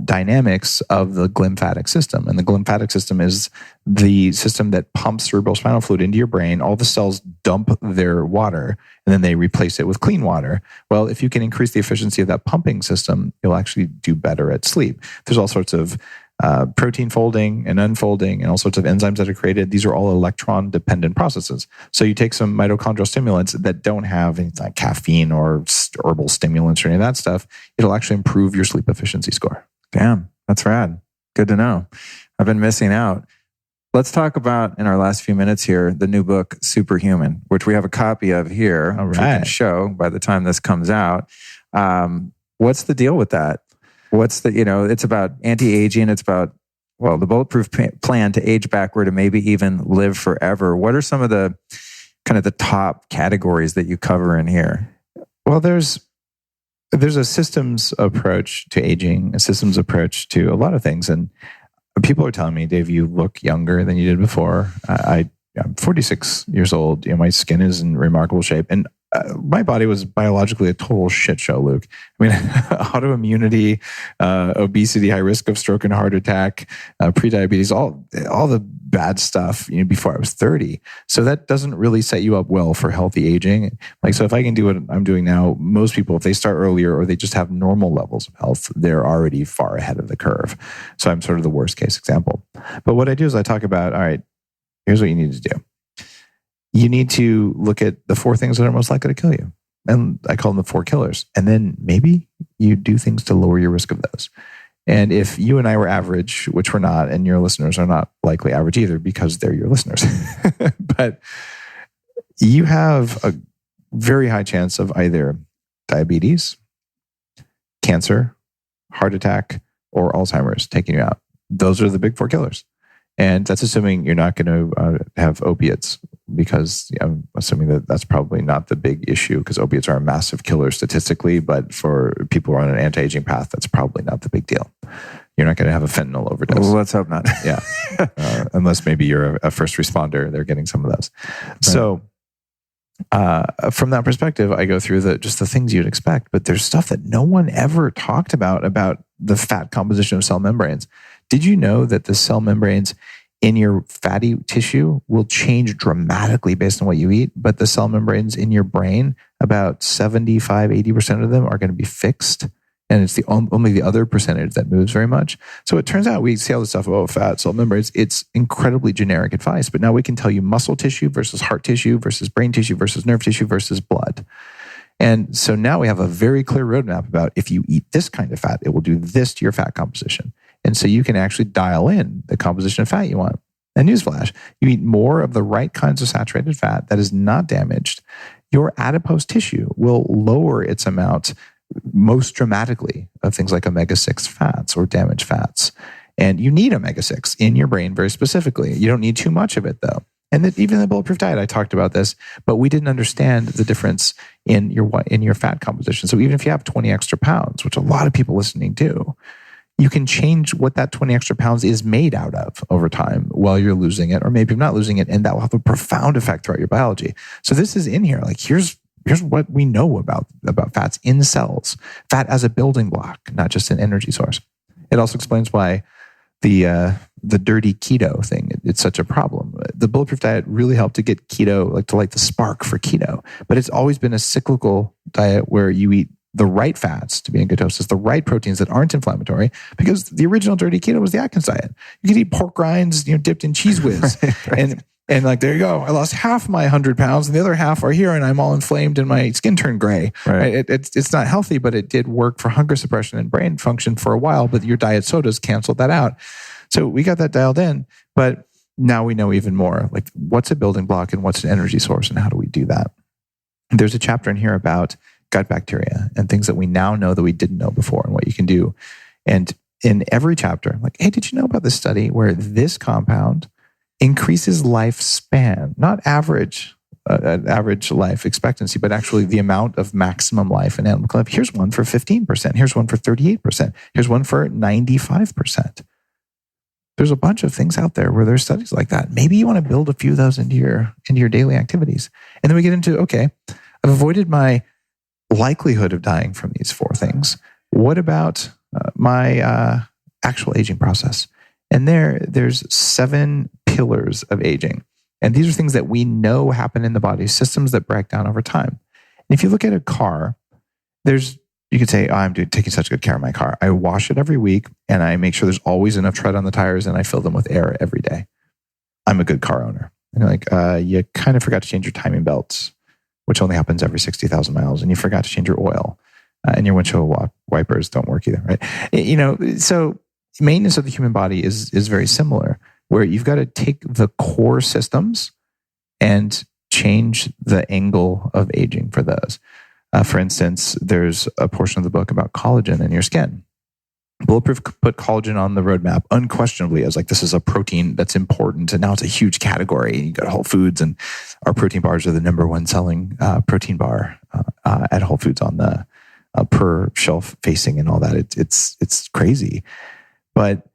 dynamics of the glymphatic system. And the glymphatic system is the system that pumps cerebrospinal fluid into your brain. All the cells dump their water and then they replace it with clean water. Well, if you can increase the efficiency of that pumping system, you'll actually do better at sleep. There's all sorts of protein folding and unfolding and all sorts of enzymes that are created. These are all electron-dependent processes. So you take some mitochondrial stimulants that don't have anything like caffeine or herbal stimulants or any of that stuff. It'll actually improve your sleep efficiency score. Damn, that's rad. Good to know. I've been missing out. Let's talk about, in our last few minutes here, the new book, Superhuman, which we have a copy of here, which we can show by the time this comes out. What's the deal with that? What's it's about anti-aging. It's about, the bulletproof plan to age backward and maybe even live forever. What are some of the kind of the top categories that you cover in here? Well, there's a systems approach to aging, a systems approach to a lot of things. And people are telling me, Dave, you look younger than you did before. I'm 46 years old. My skin is in remarkable shape. And my body was biologically a total shit show, Luke. I mean, autoimmunity, obesity, high risk of stroke and heart attack, prediabetes, all the bad stuff, before I was 30. So that doesn't really set you up well for healthy aging. So if I can do what I'm doing now, most people, if they start earlier or they just have normal levels of health, they're already far ahead of the curve. So I'm sort of the worst case example. But what I do is I talk about, all right, here's what you need to do. You need to look at the 4 things that are most likely to kill you. And I call them the 4 killers. And then maybe you do things to lower your risk of those. And if you and I were average, which we're not, and your listeners are not likely average either because they're your listeners, but you have a very high chance of either diabetes, cancer, heart attack, or Alzheimer's taking you out. Those are the big 4 killers. And that's assuming you're not going to have opiates, because I'm assuming that that's probably not the big issue, because opiates are a massive killer statistically. But for people who are on an anti-aging path, that's probably not the big deal. You're not going to have a fentanyl overdose. Well, let's hope not. Yeah. Unless maybe you're a first responder, they're getting some of those. Right. So from that perspective, I go through just the things you'd expect. But there's stuff that no one ever talked about the fat composition of cell membranes. Did you know that the cell membranes in your fatty tissue will change dramatically based on what you eat, but the cell membranes in your brain, about 75, 80% of them are going to be fixed. And it's only the other percentage that moves very much. So it turns out we see all this stuff about fat cell membranes. It's incredibly generic advice, but now we can tell you muscle tissue versus heart tissue versus brain tissue versus nerve tissue versus blood. And so now we have a very clear roadmap about if you eat this kind of fat, it will do this to your fat composition. And so you can actually dial in the composition of fat you want. And newsflash, you eat more of the right kinds of saturated fat that is not damaged, your adipose tissue will lower its amount most dramatically of things like omega-6 fats or damaged fats. And you need omega-6 in your brain very specifically. You don't need too much of it though. And even in the Bulletproof diet, I talked about this, but we didn't understand the difference in your fat composition. So even if you have 20 extra pounds, which a lot of people listening do, you can change what that 20 extra pounds is made out of over time while you're losing it, or maybe you're not losing it, and that will have a profound effect throughout your biology. So this is in here. Like here's what we know about fats in cells. Fat as a building block, not just an energy source. It also explains why the dirty keto thing, it's such a problem. The Bulletproof diet really helped to get keto, like to light the spark for keto. But it's always been a cyclical diet where you eat the right fats to be in ketosis, the right proteins that aren't inflammatory, because the original dirty keto was the Atkins diet. You could eat pork rinds, dipped in Cheese Whiz. Right. And like, there you go. I lost half my 100 pounds and the other half are here and I'm all inflamed and my skin turned gray. Right. It's not healthy, but it did work for hunger suppression and brain function for a while, but your diet sodas canceled that out. So we got that dialed in, but now we know even more, like what's a building block and what's an energy source and how do we do that? There's a chapter in here about gut bacteria and things that we now know that we didn't know before and what you can do. And in every chapter, like, hey, did you know about this study where this compound increases lifespan, not average life expectancy, but actually the amount of maximum life in animal life? Here's one for 15%. Here's one for 38%. Here's one for 95%. There's a bunch of things out there where there's studies like that. Maybe you want to build a few of those into your daily activities. And then we get into, okay, I've avoided my likelihood of dying from these 4 things. What about my actual aging process? And there's 7 pillars of aging. And these are things that we know happen in the body, systems that break down over time. And if you look at a car, you could say, I'm taking such good care of my car. I wash it every week and I make sure there's always enough tread on the tires and I fill them with air every day. I'm a good car owner. And you're like, you kind of forgot to change your timing belts, which only happens every 60,000 miles. And you forgot to change your oil and your windshield wipers don't work either, right? So maintenance of the human body is very similar, where you've got to take the core systems and change the angle of aging for those. For instance, there's a portion of the book about collagen in your skin. Bulletproof put collagen on the roadmap unquestionably as like, this is a protein that's important. And now it's a huge category. You go to Whole Foods and our protein bars are the number 1 selling protein bar at Whole Foods on the per shelf facing and all that. It's crazy. But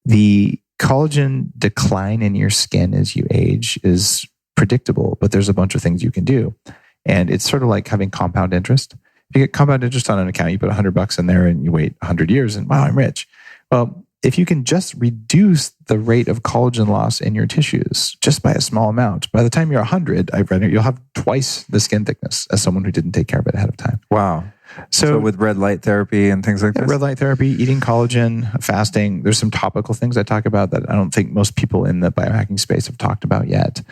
the collagen decline in your skin as you age is predictable, but there's a bunch of things you can do. And it's sort of like having compound interest. If you get compound interest on an account, you put $100 in there and you wait 100 years and wow, I'm rich. Well, if you can just reduce the rate of collagen loss in your tissues just by a small amount, by the time you're 100, I've read it, you'll have twice the skin thickness as someone who didn't take care of it ahead of time. Wow. So with red light therapy and things like that? Red light therapy, eating collagen, fasting. There's some topical things I talk about that I don't think most people in the biohacking space have talked about yet.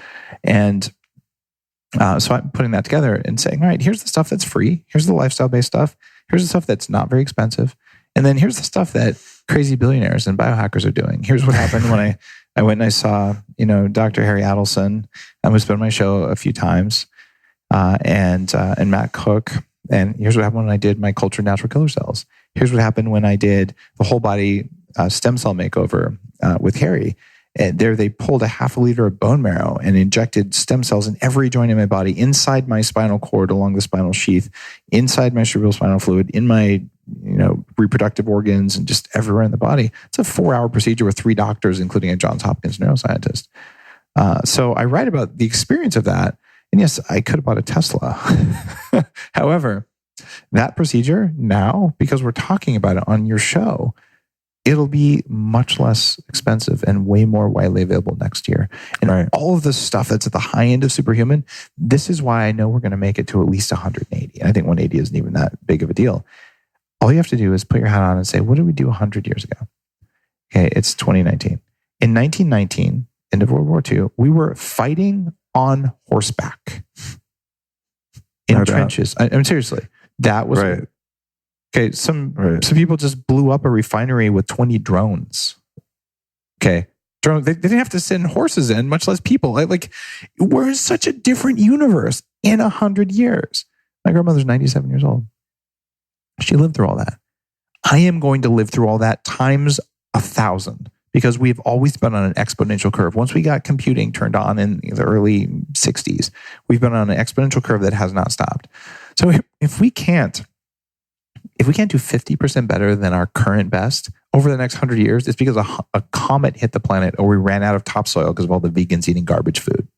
And so I'm putting that together and saying, all right, here's the stuff that's free. Here's the lifestyle-based stuff. Here's the stuff that's not very expensive. And then here's the stuff that crazy billionaires and biohackers are doing. Here's what happened when I went and I saw, Dr. Harry Adelson, who's been on my show a few times, and Matt Cook. And here's what happened when I did my cultured natural killer cells. Here's what happened when I did the whole body stem cell makeover with Harry. And there they pulled a 0.5 liter of bone marrow and injected stem cells in every joint in my body, inside my spinal cord, along the spinal sheath, inside my cerebrospinal fluid, in my reproductive organs, and just everywhere in the body. It's a 4-hour procedure with 3 doctors, including a Johns Hopkins neuroscientist. So I write about the experience of that. And yes, I could have bought a Tesla. However, that procedure now, because we're talking about it on your show, it'll be much less expensive and way more widely available next year. And right. All of the stuff that's at the high end of superhuman, this is why I know we're going to make it to at least 180. And I think 180 isn't even that big of a deal. All you have to do is put your hat on and say, what did we do 100 years ago? Okay, it's 2019. In 1919, end of World War II, we were fighting on horseback in trenches. I mean, seriously, that was right. Okay. Some people just blew up a refinery with 20 drones. Okay, drones. They didn't have to send horses in, much less people. Like we're in such a different universe, in 100 years. My grandmother's 97 years old. She lived through all that. I am going to live through all that times 1,000 because we've always been on an exponential curve. Once we got computing turned on in the early 60s, we've been on an exponential curve that has not stopped. So if we can't do 50% better than our current best over the next 100 years, it's because a comet hit the planet or we ran out of topsoil because of all the vegans eating garbage food.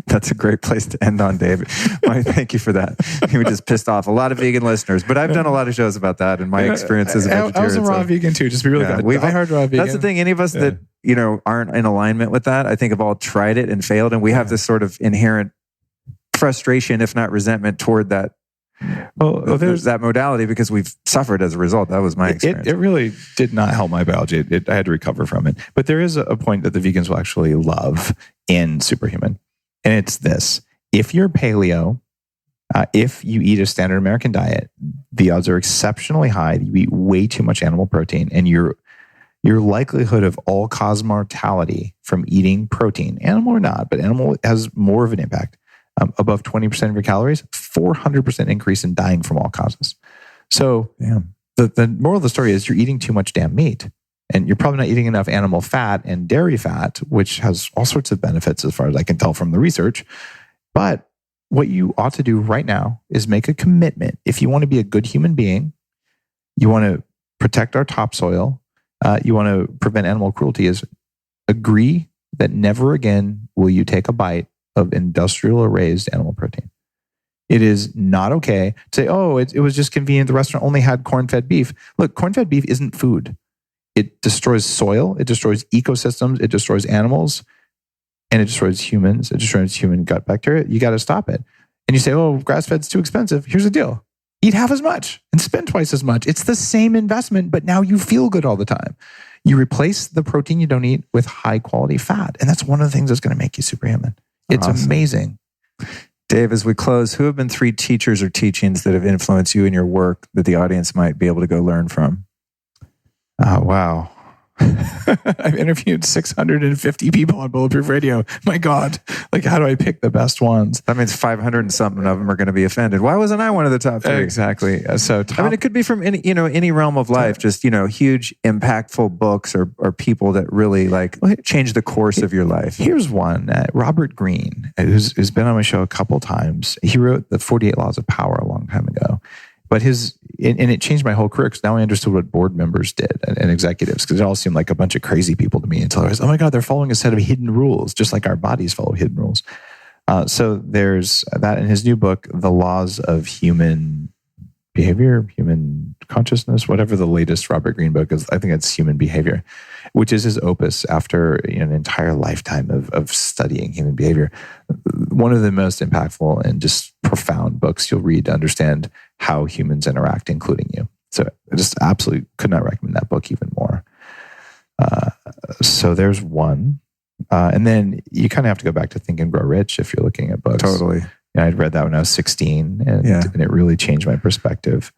That's a great place to end on, David. Thank you for that. You just pissed off a lot of vegan listeners, but I've done a lot of shows about that and my experience as a vegetarian. I was a raw vegan too, just to be really good. I heard raw vegan. That's the thing. Any of us that aren't in alignment with that, I think have all tried it and failed, and we have this sort of inherent frustration, if not resentment, toward that. There's that modality because we've suffered as a result. That was my experience. It really did not help my biology. I had to recover from it. But there is a point that the vegans will actually love in Superhuman. And it's this. If you're paleo, if you eat a standard American diet, the odds are exceptionally high that you eat way too much animal protein, and your likelihood of all-cause mortality from eating protein, animal or not, but animal has more of an impact. Above 20% of your calories, 400% increase in dying from all causes. So the moral of the story is you're eating too much damn meat. And you're probably not eating enough animal fat and dairy fat, which has all sorts of benefits as far as I can tell from the research. But what you ought to do right now is make a commitment. If you want to be a good human being, you want to protect our topsoil, you want to prevent animal cruelty, is agree that never again will you take a bite of industrial or raised animal protein. It is not okay to say, it was just convenient. The restaurant only had corn-fed beef. Look, corn-fed beef isn't food. It destroys soil, it destroys ecosystems, it destroys animals, and it destroys humans. It destroys human gut bacteria. You got to stop it. And you say, grass-fed's too expensive. Here's the deal. Eat half as much and spend twice as much. It's the same investment, but now you feel good all the time. You replace the protein you don't eat with high-quality fat. And that's one of the things that's going to make you superhuman. It's awesome. Amazing. Dave, as we close, who have been 3 teachers or teachings that have influenced you in your work that the audience might be able to go learn from? Oh, wow. I've interviewed 650 people on Bulletproof Radio. My God. How do I pick the best ones? That means 500 and something of them are going to be offended. Why wasn't I one of the top 3? Exactly. So it could be from any realm of life, just, huge impactful books or people that really change the course of your life. Here's one, Robert Greene, who's been on my show a couple times. He wrote the 48 Laws of Power a long time ago. But it changed my whole career because now I understood what board members did and executives, because it all seemed like a bunch of crazy people to me until I was, oh my God, they're following a set of hidden rules, just like our bodies follow hidden rules. So there's that in his new book, The Laws of Human Behavior, Human Consciousness, whatever the latest Robert Greene book is. I think it's Human Behavior, which is his opus after an entire lifetime of studying human behavior. One of the most impactful and just profound books you'll read to understand how humans interact, including you. So I just absolutely could not recommend that book even more. So there's one. And then you kind of have to go back to Think and Grow Rich if you're looking at books. Totally. I'd read that when I was 16 and it really changed my perspective.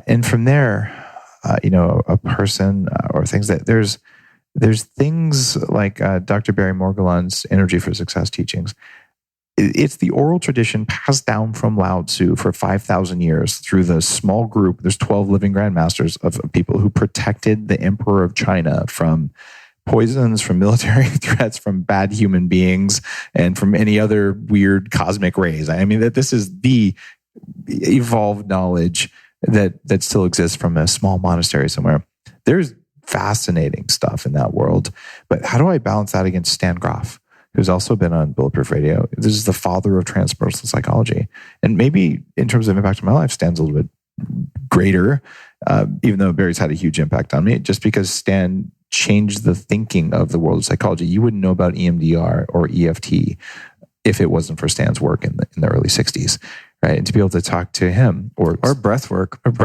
And from there, a person or things that there's things like Dr. Barry Morguelan's Energy for Success teachings. It's the oral tradition passed down from Lao Tzu for 5,000 years through the small group. There's 12 living grandmasters of people who protected the emperor of China from poisons, from military threats, from bad human beings, and from any other weird cosmic rays. I mean, that this is the evolved knowledge that still exists from a small monastery somewhere. There's fascinating stuff in that world. But how do I balance that against Stan Grof, who's also been on Bulletproof Radio? This is the father of transpersonal psychology. And maybe in terms of impact on my life, Stan's a little bit greater, even though Barry's had a huge impact on me, just because Stan changed the thinking of the world of psychology. You wouldn't know about EMDR or EFT if it wasn't for Stan's work in the early 60s. Right. And to be able to talk to him or breath work. Of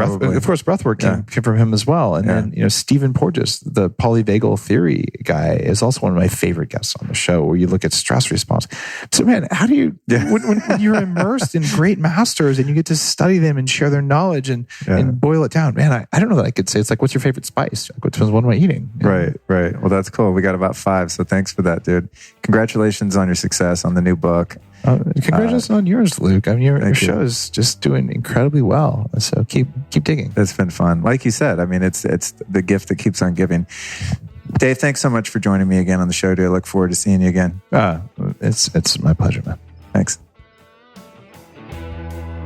course, breath work came from him as well. And then, Stephen Porges, the polyvagal theory guy, is also one of my favorite guests on the show, where you look at stress response. So, man, how do you, when you're immersed in great masters and you get to study them and share their knowledge and boil it down, man, I don't know that I could say, it's like, what's your favorite spice? What am I eating? Right. Well, that's cool. We got about 5. So thanks for that, dude. Congratulations on your success on the new book. Congratulations on yours, Luke. I mean, your show is just doing incredibly well. So keep digging. It's been fun. Like you said, I mean, it's the gift that keeps on giving. Dave, thanks so much for joining me again on the show, dude. I look forward to seeing you again. It's my pleasure, man. Thanks.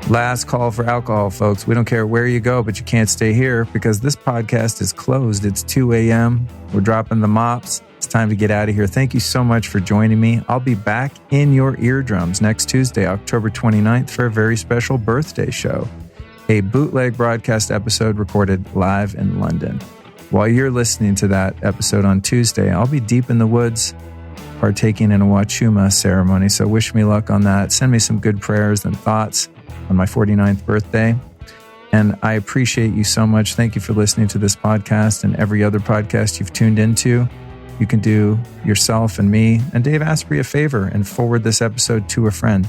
Last call for alcohol, folks. We don't care where you go, but you can't stay here because this podcast is closed. It's 2 a.m. We're dropping the mops. It's time to get out of here. Thank you so much for joining me. I'll be back in your eardrums next Tuesday, October 29th, for a very special birthday show, a bootleg broadcast episode recorded live in London. While you're listening to that episode on Tuesday, I'll be deep in the woods partaking in a Wachuma ceremony. So wish me luck on that. Send me some good prayers and thoughts on my 49th birthday. And I appreciate you so much. Thank you for listening to this podcast and every other podcast you've tuned into. You can do yourself and me and Dave Asprey a favor and forward this episode to a friend.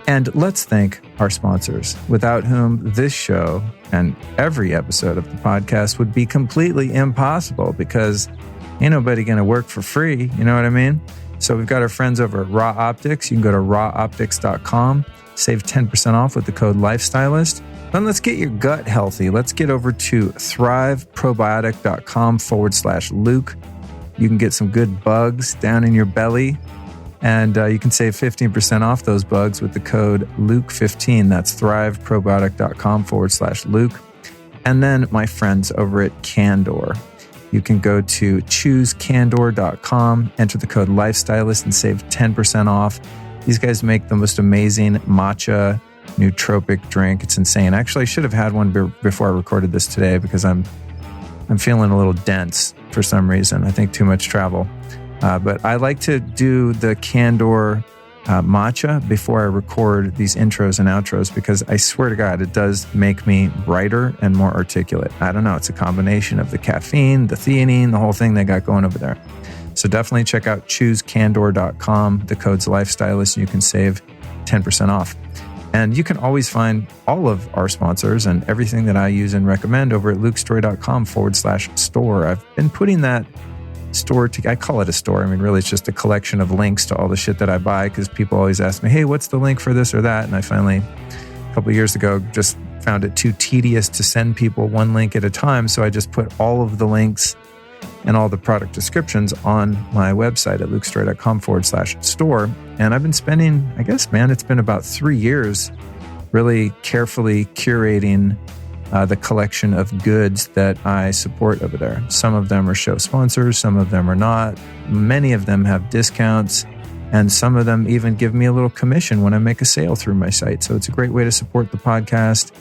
And let's thank our sponsors, without whom this show and every episode of the podcast would be completely impossible because ain't nobody going to work for free. You know what I mean? So we've got our friends over at Raw Optics. You can go to rawoptics.com. Save 10% off with the code LifeStylist. Then let's get your gut healthy. Let's get over to thriveprobiotic.com/Luke. You can get some good bugs down in your belly. And you can save 15% off those bugs with the code Luke15. That's thriveprobiotic.com/Luke. And then my friends over at Candor. You can go to choosecandor.com, enter the code LifeStylist, and save 10% off. These guys make the most amazing matcha nootropic drink. It's insane. Actually, I should have had one before I recorded this today because I'm feeling a little dense for some reason. I think too much travel. But I like to do the Candor matcha before I record these intros and outros because I swear to God, it does make me brighter and more articulate. I don't know. It's a combination of the caffeine, the theanine, the whole thing they got going over there. So definitely check out choosecandor.com. The code's LifeStylist, and you can save 10% off. And you can always find all of our sponsors and everything that I use and recommend over at lukestory.com/store. I've been putting that store I call it a store. I mean, really, it's just a collection of links to all the shit that I buy because people always ask me, hey, what's the link for this or that? And I finally, a couple of years ago, just found it too tedious to send people one link at a time. So I just put all of the links and all the product descriptions on my website at lukestory.com/store. And I've been spending, I guess, man, it's been about 3 years really carefully curating the collection of goods that I support over there. Some of them are show sponsors, some of them are not. Many of them have discounts, and some of them even give me a little commission when I make a sale through my site. So it's a great way to support the podcast,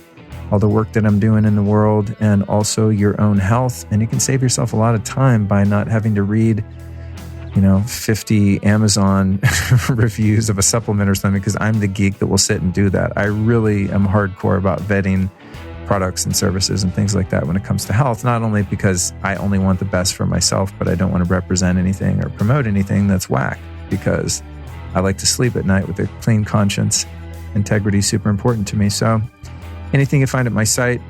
all the work that I'm doing in the world, and also your own health. And you can save yourself a lot of time by not having to read, 50 Amazon reviews of a supplement or something, because I'm the geek that will sit and do that. I really am hardcore about vetting products and services and things like that when it comes to health, not only because I only want the best for myself, but I don't want to represent anything or promote anything that's whack, because I like to sleep at night with a clean conscience. Integrity is super important to me. So anything you find at my site,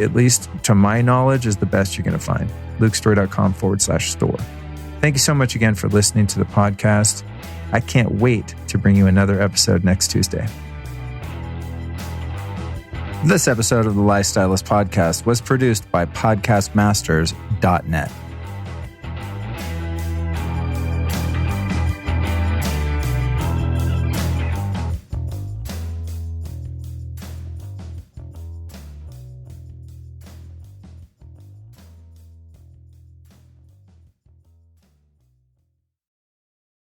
at least to my knowledge, is the best you're going to find. lukestory.com/store. Thank you so much again for listening to the podcast. I can't wait to bring you another episode next Tuesday. This episode of the Lifestylist Podcast was produced by podcastmasters.net.